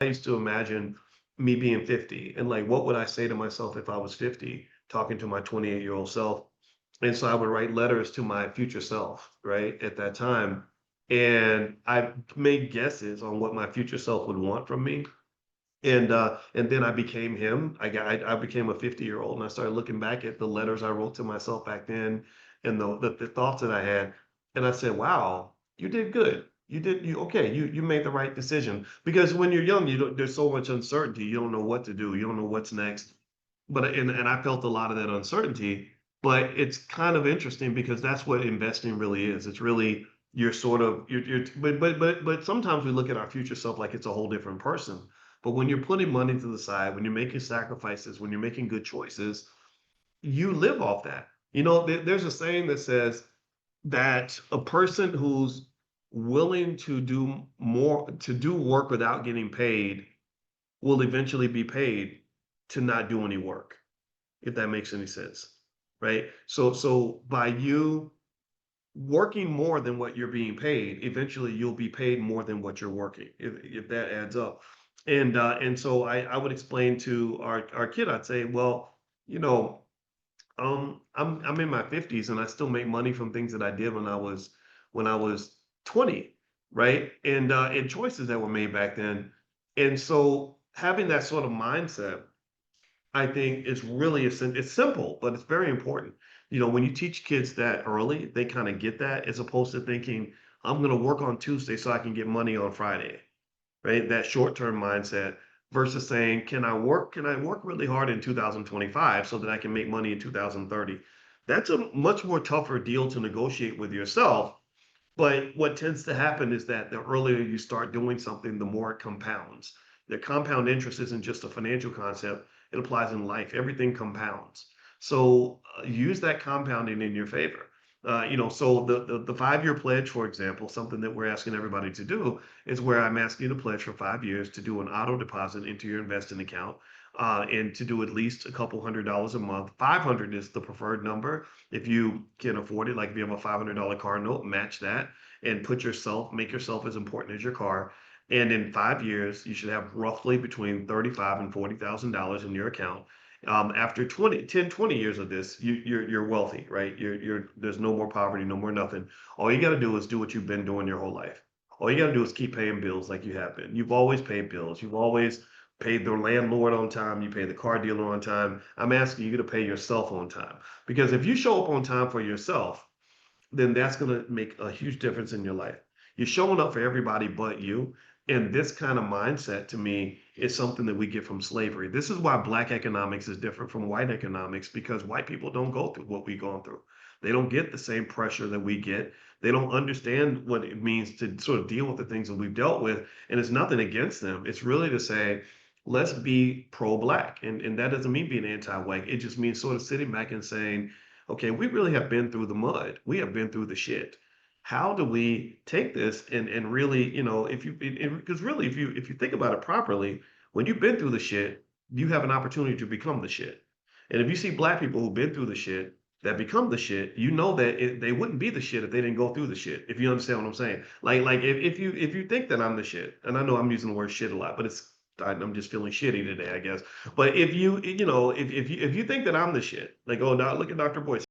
I used to imagine me being 50 and like, what would I say to myself if I was 50, talking to my 28-year-old self? And so I would write letters to my future self, right, at that time. And I made guesses on what my future self would want from me. And then I became him. I became a 50-year-old and I started looking back at the letters I wrote to myself back then and the thoughts that I had. And I said, wow, you did good. You okay, you made the right decision. Because when you're young, there's so much uncertainty. You don't know what to do. You don't know what's next. And I felt a lot of that uncertainty, but it's kind of interesting because that's what investing really is. It's really you're sort of you're but sometimes we look at our future self like it's a whole different person. But when you're putting money to the side, when you're making sacrifices, when you're making good choices, you live off that. There's a saying that says that a person who's willing to do more, to do work without getting paid, will eventually be paid to not do any work, if that makes any sense. Right. So by you working more than what you're being paid, eventually you'll be paid more than what you're working, if that adds up. And so I would explain to our kid, I'd say, well, you know, I'm in my 50s and I still make money from things that I did when I was 20, right? And choices that were made back then. And so having that sort of mindset, I think is really it's simple, but it's very important. When you teach kids that early, they kind of get that as opposed to thinking, I'm going to work on Tuesday so I can get money on Friday, right? That short-term mindset versus saying, can I work really hard in 2025 so that I can make money in 2030? That's a much more tougher deal to negotiate with yourself. But what tends to happen is that the earlier you start doing something, the more it compounds. The compound interest isn't just a financial concept, it applies in life. Everything compounds. So use that compounding in your favor. So the 5-year pledge, for example, something that we're asking everybody to do is where I'm asking you to pledge for 5 years to do an auto deposit into your investing account, and to do at least a couple $100s a month. 500 is the preferred number if you can afford it. Like if you have a $500 car note, match that and make yourself as important as your car. And in 5 years, you should have roughly between 35 and $40,000 in your account. After 20 years of this, you're wealthy, right? There's no more poverty, no more nothing. All you got to do is do what you've been doing your whole life. All you got to do is keep paying bills like you have been. You've always paid bills. You've always paid the landlord on time. You pay the car dealer on time. I'm asking you to pay yourself on time, because if you show up on time for yourself, then that's going to make a huge difference in your life. You're showing up for everybody but you. And this kind of mindset to me is something that we get from slavery. This is why Black economics is different from white economics, because white people don't go through what we've gone through. They don't get the same pressure that we get. They don't understand what it means to sort of deal with the things that we've dealt with. And it's nothing against them. It's really to say, let's be pro-Black. And that doesn't mean being anti-white. It just means sort of sitting back and saying, okay, we really have been through the mud. We have been through the shit. How do we take this and really, if you because really if you think about it properly, when you've been through the shit, you have an opportunity to become the shit. And if you see Black people who've been through the shit that become the shit, you know that they wouldn't be the shit if they didn't go through the shit. If you understand what I'm saying, like if you think that I'm the shit, and I know I'm using the word shit a lot, but I'm just feeling shitty today, I guess. But if you think that I'm the shit, like, oh, now look at Dr. Boyce.